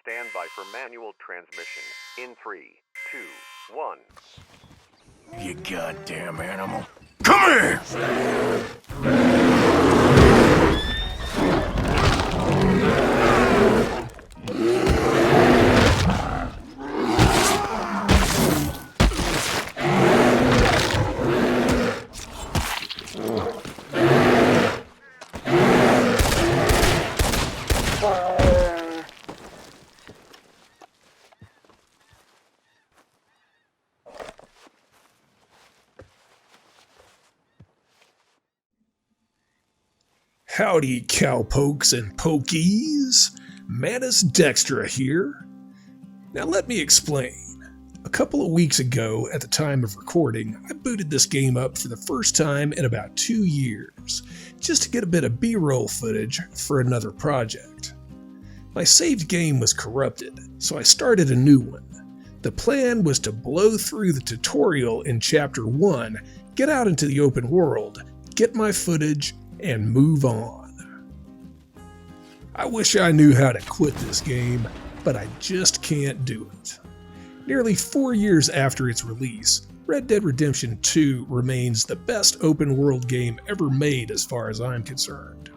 stand by for manual transmission. In 3, 2, 1. You goddamn animal. Come here! Howdy, cowpokes and pokies. Manus Dextra here. Now let me explain. A couple of weeks ago, at the time of recording, I booted this game up for the first time in about 2 years, just to get a bit of B-roll footage for another project. My saved game was corrupted, so I started a new one. The plan was to blow through the tutorial in Chapter 1, get out into the open world, get my footage, and move on. I wish I knew how to quit this game, but I just can't do it. Nearly 4 years after its release, Red Dead Redemption 2 remains the best open world game ever made as far as I'm concerned.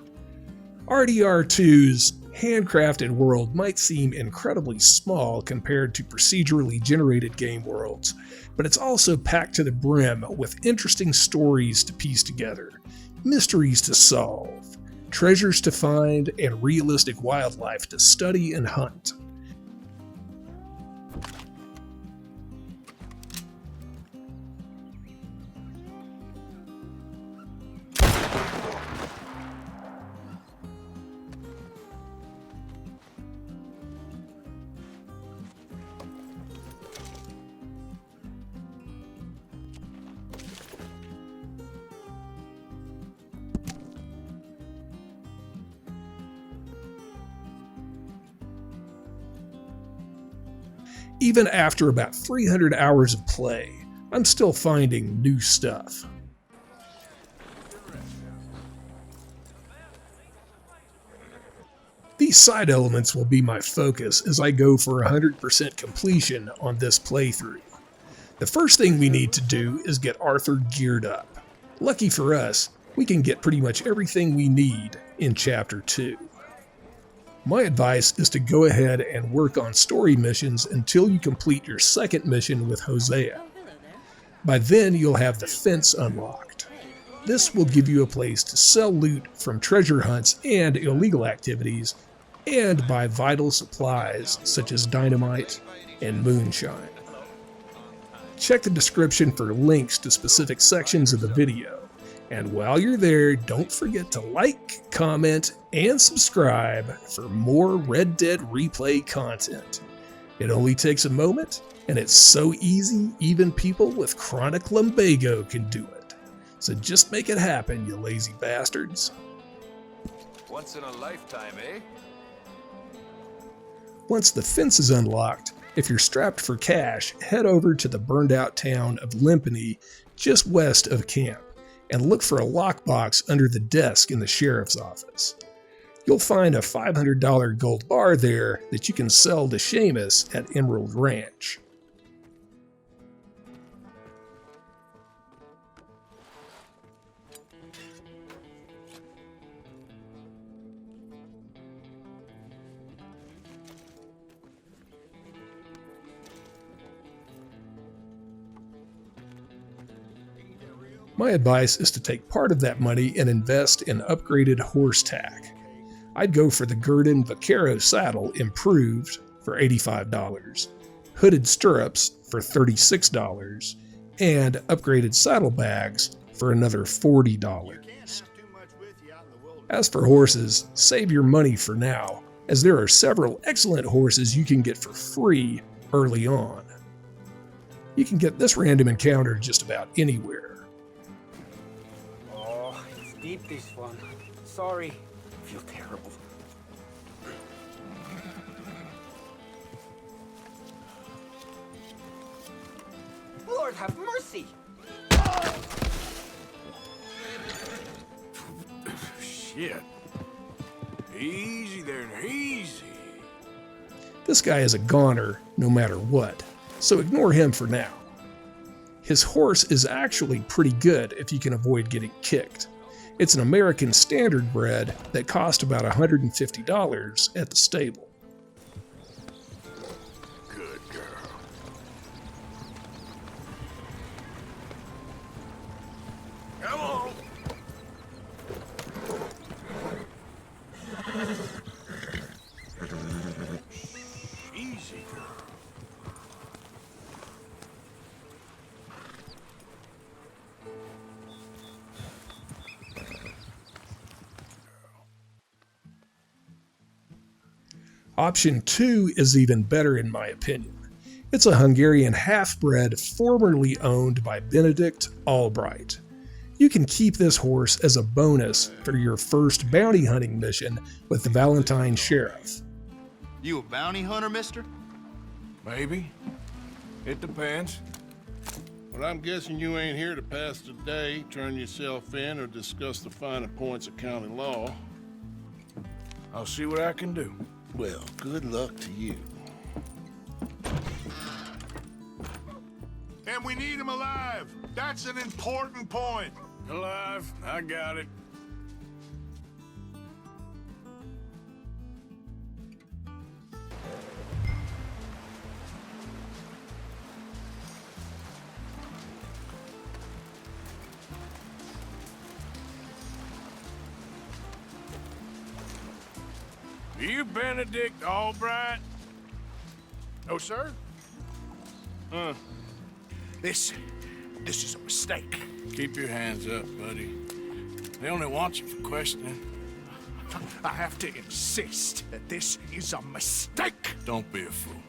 RDR2's handcrafted world might seem incredibly small compared to procedurally generated game worlds, but it's also packed to the brim with interesting stories to piece together, mysteries to solve, treasures to find, and realistic wildlife to study and hunt. Even after about 300 hours of play, I'm still finding new stuff. These side elements will be my focus as I go for 100% completion on this playthrough. The first thing we need to do is get Arthur geared up. Lucky for us, we can get pretty much everything we need in Chapter 2. My advice is to go ahead and work on story missions until you complete your second mission with Hosea. By then, you'll have the fence unlocked. This will give you a place to sell loot from treasure hunts and illegal activities, and buy vital supplies such as dynamite and moonshine. Check the description for links to specific sections of the video. And while you're there, don't forget to like, comment, and subscribe for more Red Dead Replay content. It only takes a moment, and it's so easy even people with chronic lumbago can do it. So just make it happen, you lazy bastards. Once in a lifetime, eh? Once the fence is unlocked, if you're strapped for cash, head over to the burned out town of Limpany just west of camp, and look for a lockbox under the desk in the sheriff's office. You'll find a $500 gold bar there that you can sell to Seamus at Emerald Ranch. My advice is to take part of that money and invest in upgraded horse tack. I'd go for the Gurdon Vaquero saddle improved for $85, hooded stirrups for $36, and upgraded saddlebags for another $40. As for horses, save your money for now, as there are several excellent horses you can get for free early on. You can get this random encounter just about anywhere. Deep this one. Sorry. I feel terrible. Lord have mercy! Shit. Easy there, easy. This guy is a goner no matter what, so ignore him for now. His horse is actually pretty good if you can avoid getting kicked. It's an American Standardbred that cost about $150 at the stable. Good girl. Come on. Easy, girl. Option 2 is even better in my opinion. It's a Hungarian half-bred formerly owned by Benedict Albright. You can keep this horse as a bonus for your first bounty hunting mission with the Valentine Sheriff. You a bounty hunter, mister? Maybe. It depends. But I'm guessing you ain't here to pass the day, turn yourself in, or discuss the finer points of county law. I'll see what I can do. Well, good luck to you. And we need him alive. That's an important point. Alive. I got it. Are you Benedict Albright? No, sir? This is a mistake. Keep your hands up, buddy. They only want you for questioning. I have to insist that this is a mistake. Don't be a fool.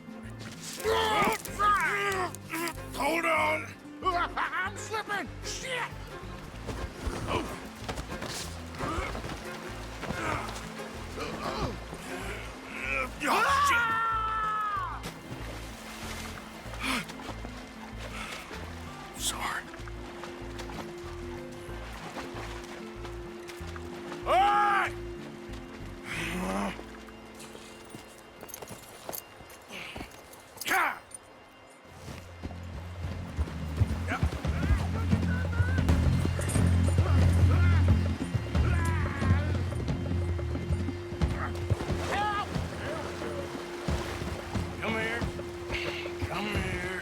Hold on. I'm slipping. Shit. Sorry. All right. Come here. Come here.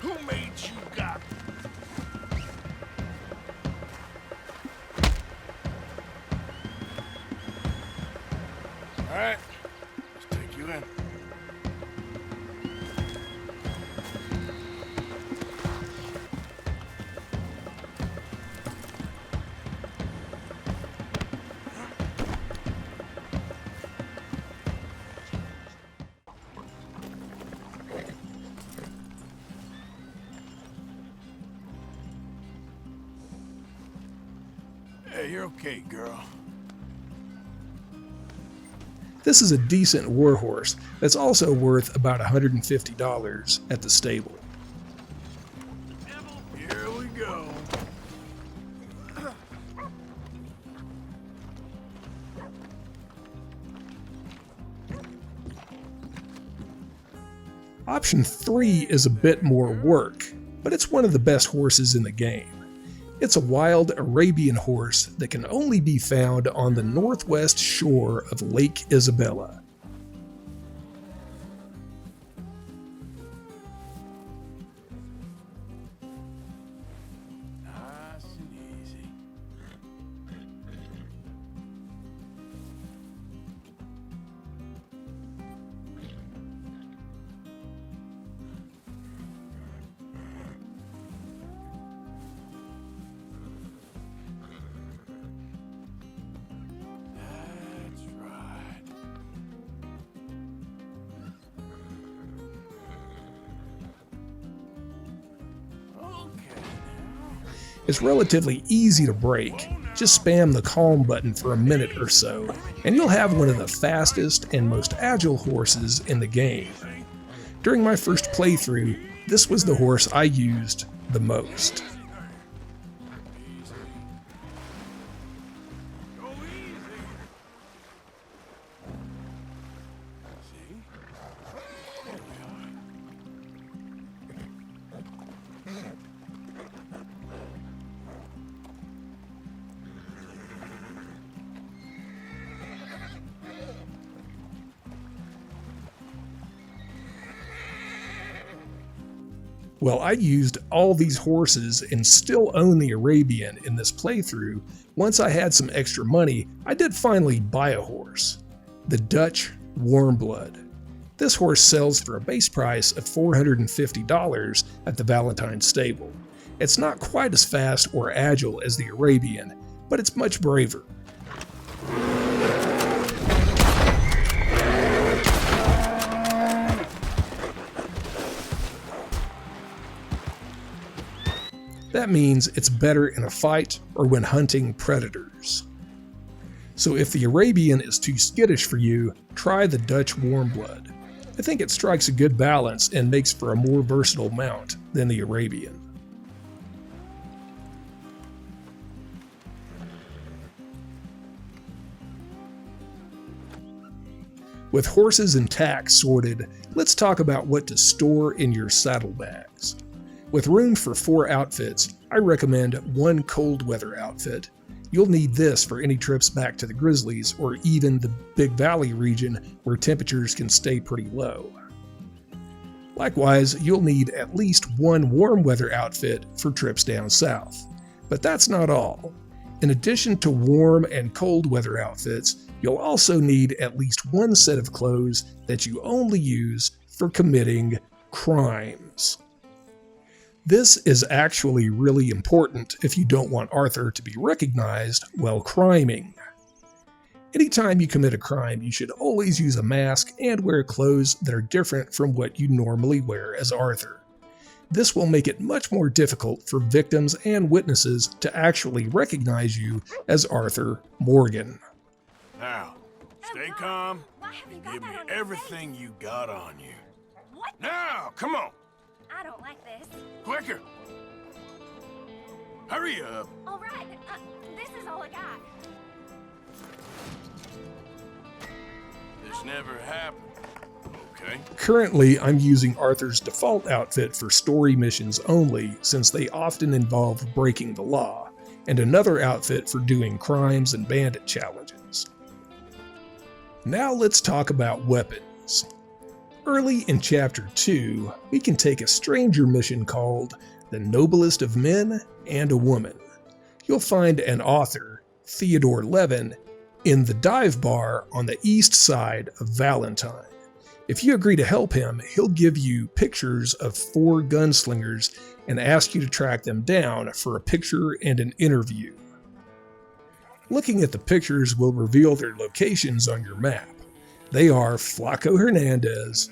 Who made you got? All right. Let's take you in. Hey, you're okay, girl. This is a decent warhorse that's also worth about $150 at the stable. Here we go. Option 3 is a bit more work, but it's one of the best horses in the game. It's a wild Arabian horse that can only be found on the northwest shore of Lake Isabella. Nice and easy. That's right. Okay. It's relatively easy to break, Just spam the calm button for a minute or so, and you'll have one of the fastest and most agile horses in the game. During my first playthrough, this was the horse I used the most. Well, I used all these horses and still own the Arabian in this playthrough. Once I had some extra money, I did finally buy a horse. The Dutch Warmblood. This horse sells for a base price of $450 at the Valentine stable. It's not quite as fast or agile as the Arabian, but it's much braver. That means it's better in a fight or when hunting predators. So if the Arabian is too skittish for you, try the Dutch Warmblood. I think it strikes a good balance and makes for a more versatile mount than the Arabian. With horses and tack sorted, let's talk about what to store in your saddlebags. With room for 4 outfits, I recommend 1 cold weather outfit. You'll need this for any trips back to the Grizzlies or even the Big Valley region where temperatures can stay pretty low. Likewise, you'll need at least 1 warm weather outfit for trips down south. But that's not all. In addition to warm and cold weather outfits, you'll also need at least 1 set of clothes that you only use for committing crimes. This is actually really important if you don't want Arthur to be recognized while criming. Anytime you commit a crime, you should always use a mask and wear clothes that are different from what you normally wear as Arthur. This will make it much more difficult for victims and witnesses to actually recognize you as Arthur Morgan. Now, stay calm and give me everything you got on you. What? Now, come on, I don't like this. quicker. Hurry up. All right, this is all I got. This never happened. Okay. Currently, I'm using Arthur's default outfit for story missions only, since they often involve breaking the law, and another outfit for doing crimes and bandit challenges. Now let's talk about weapons. Early in Chapter 2, we can take a stranger mission called The Noblest of Men and a Woman. You'll find an author, Theodore Levin, in the dive bar on the east side of Valentine. If you agree to help him, he'll give you pictures of 4 gunslingers and ask you to track them down for a picture and an interview. Looking at the pictures will reveal their locations on your map. They are Flaco Hernandez,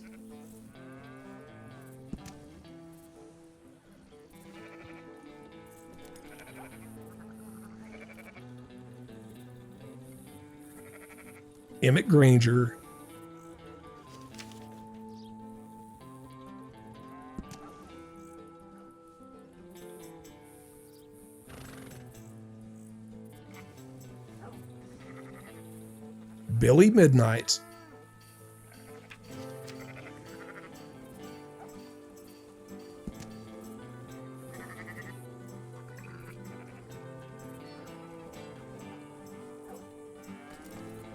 Emmet Granger, Billy Midnight,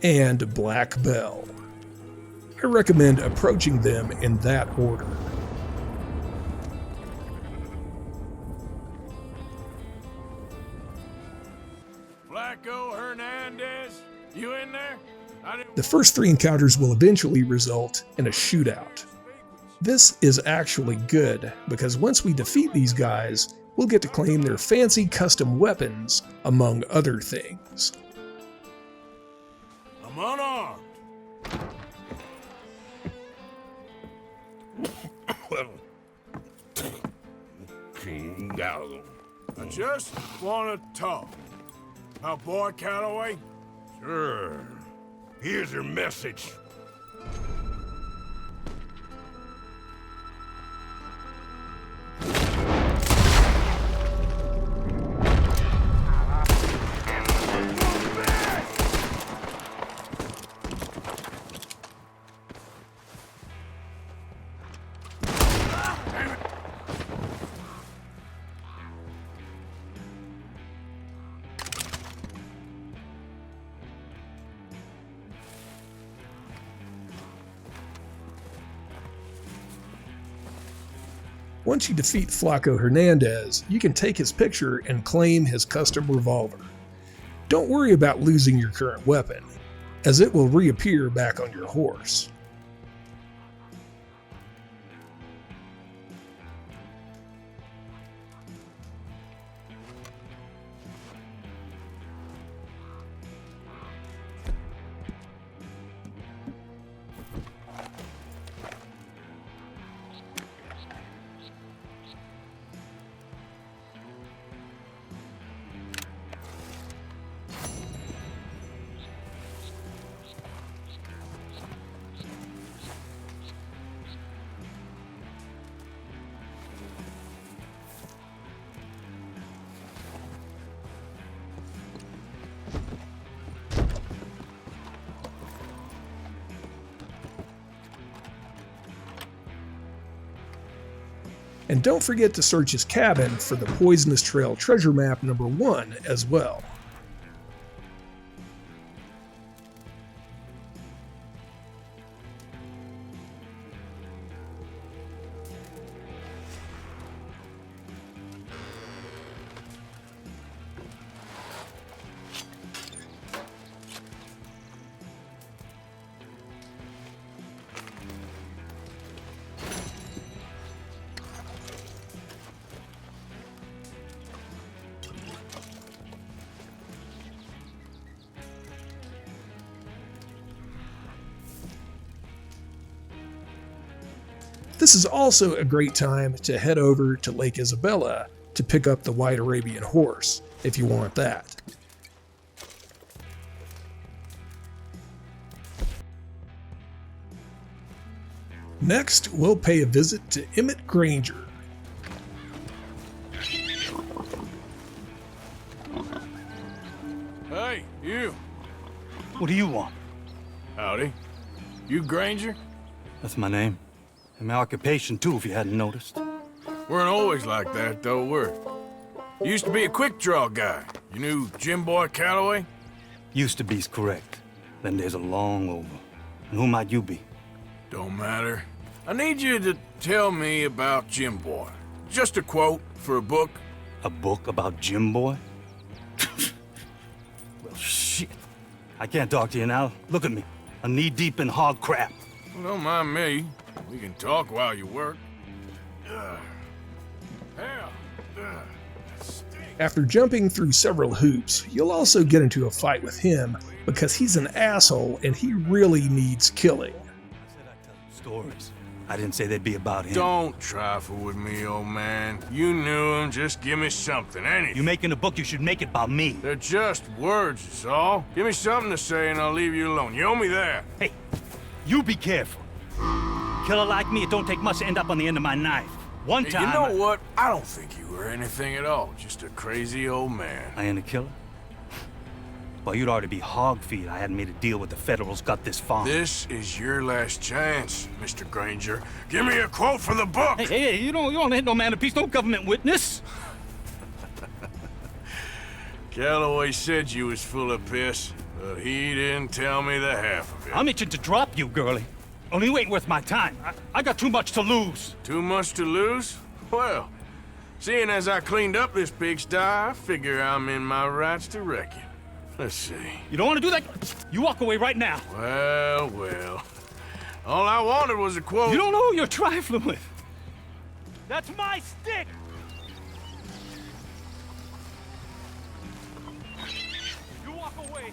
and Black Bell. I recommend approaching them in that order. Flaco Hernandez, you in there? The first 3 encounters will eventually result in a shootout. This is actually good, because once we defeat these guys, we'll get to claim their fancy custom weapons, among other things. I'm unarmed. I just want to talk. My boy Calloway? Sure. Here's your message. Once you defeat Flaco Hernandez, you can take his picture and claim his custom revolver. Don't worry about losing your current weapon, as it will reappear back on your horse. And don't forget to search his cabin for the Poisonous Trail treasure map number 1 as well. This is also a great time to head over to Lake Isabella to pick up the white Arabian horse, if you want that. Next, we'll pay a visit to Emmet Granger. Hey, you. What do you want? Howdy. You Granger? That's my name. And my occupation, too, if you hadn't noticed. Weren't always like that, though, were you? Used to be a quick-draw guy. You knew Jim Boy Calloway? Used to be's correct. Them days are long over. And who might you be? Don't matter. I need you to tell me about Jim Boy. Just a quote for a book. A book about Jim Boy? Well, shit. I can't talk to you now. Look at me. I'm knee-deep in hog crap. Well, don't mind me. We can talk while you work. After jumping through several hoops, you'll also get into a fight with him because he's an asshole and he really needs killing. I said I'd tell you stories. I didn't say they'd be about him. Don't trifle with me, old man. You knew him. Just give me something, anything. You making a book, you should make it about me. They're just words, is all. Give me something to say and I'll leave you alone. You owe me that. Hey, you be careful. Killer like me, it don't take much to end up on the end of my knife. One time... You know what? I don't think you were anything at all. Just a crazy old man. I ain't a killer? Well, you'd already be hog feed. I hadn't made a deal with the Federals, got this far. This is your last chance, Mr. Granger. Give me a quote for the book! Hey, you don't hit no man of peace, no government witness. Calloway said you was full of piss, but he didn't tell me the half of it. I'm itching to drop you, girlie. Only you ain't worth my time. I got too much to lose. Too much to lose? Well, seeing as I cleaned up this pigsty, I figure I'm in my rights to wreck it. Let's see. You don't want to do that? You walk away right now. Well. All I wanted was a quote. You don't know who you're trifling with. That's my stick! You walk away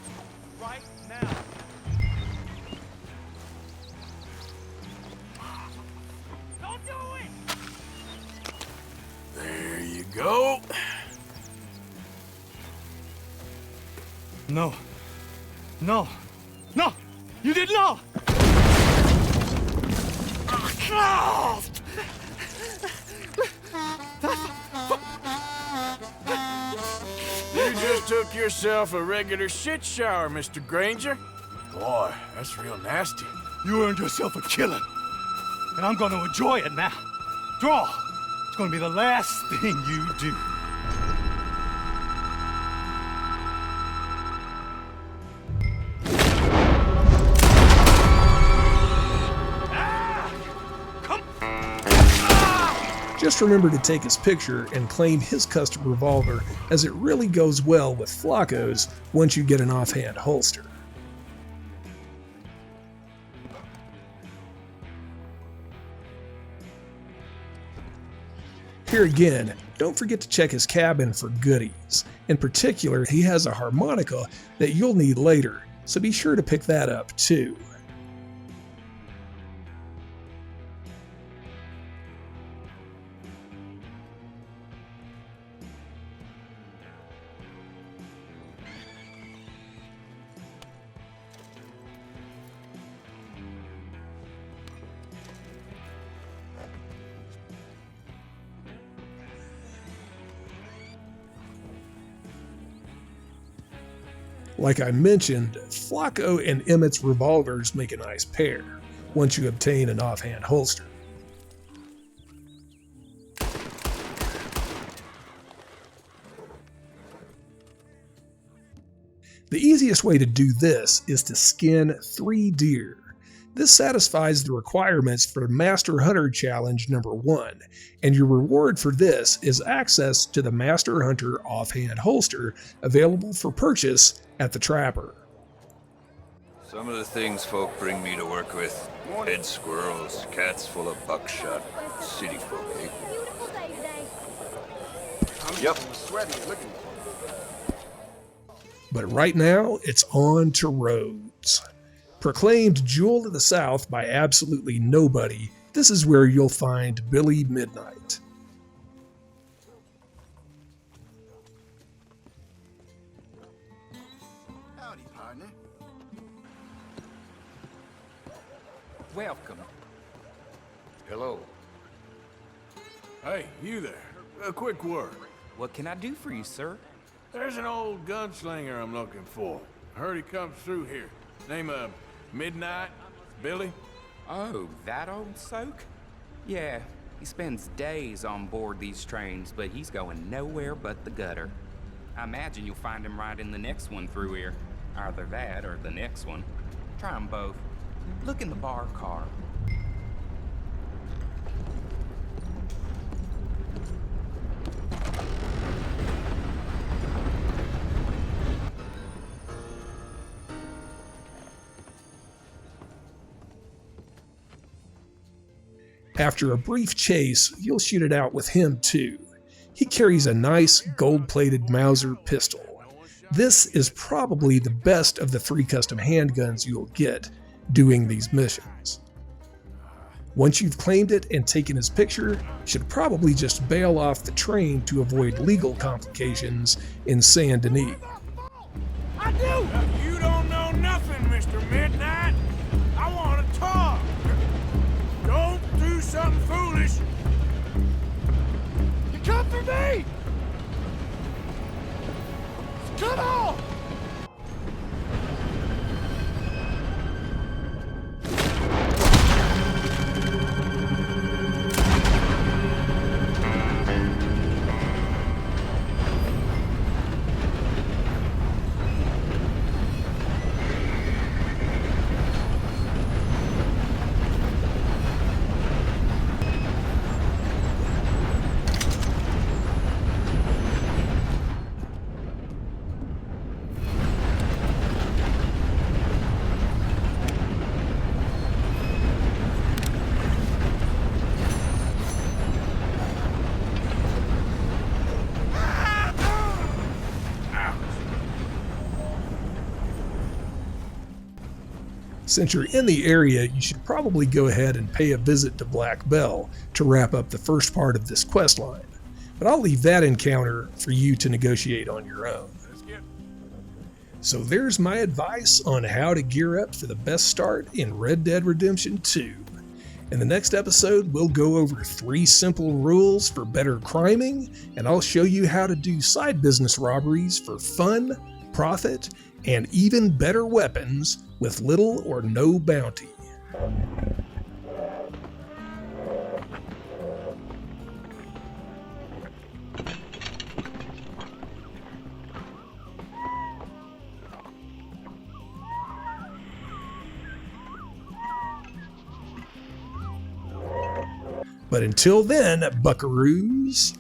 right now. Don't do it! There you go. No. No. No! You did not! You just took yourself a regular shit shower, Mr. Granger. Boy, that's real nasty. You earned yourself a killing. And I'm gonna enjoy it now. Draw! It's gonna be the last thing you do. Just remember to take his picture and claim his custom revolver, as it really goes well with Flaco's once you get an offhand holster. Here again, don't forget to check his cabin for goodies. In particular, he has a harmonica that you'll need later, so be sure to pick that up too. Like I mentioned, Flaco and Emmet's revolvers make a nice pair, once you obtain an offhand holster. The easiest way to do this is to skin 3 deer. This satisfies the requirements for Master Hunter Challenge number 1, and your reward for this is access to the Master Hunter offhand holster available for purchase at the Trapper. Some of the things folk bring me to work with: dead squirrels, cats full of buckshot, city folk, eh? Beautiful day today. Yep. But right now, it's on to roads. Proclaimed Jewel of the South by absolutely nobody, this is where you'll find Billy Midnight. Howdy, partner. Welcome. Hello. Hey, you there. A quick word. What can I do for you, sir? There's an old gunslinger I'm looking for. I heard he comes through here. Name of Midnight? Billy? Oh, that old soak? Yeah, he spends days on board these trains, but he's going nowhere but the gutter. I imagine you'll find him right in the next one through here. Either that or the next one. Try them both. Look in the bar car. After a brief chase, you'll shoot it out with him too. He carries a nice gold-plated Mauser pistol. This is probably the best of the 3 custom handguns you'll get doing these missions. Once you've claimed it and taken his picture, you should probably just bail off the train to avoid legal complications in Saint Denis. I do! You don't know nothing, Mr. Midnight. I want to talk. Don't do something foolish. You come for me! Come on! Since you're in the area, you should probably go ahead and pay a visit to Black Bell to wrap up the first part of this quest line, but I'll leave that encounter for you to negotiate on your own. So there's my advice on how to gear up for the best start in Red Dead Redemption 2. In the next episode, we'll go over 3 simple rules for better criming, and I'll show you how to do side business robberies for fun, profit, and even better weapons with little or no bounty. But until then, buckaroos,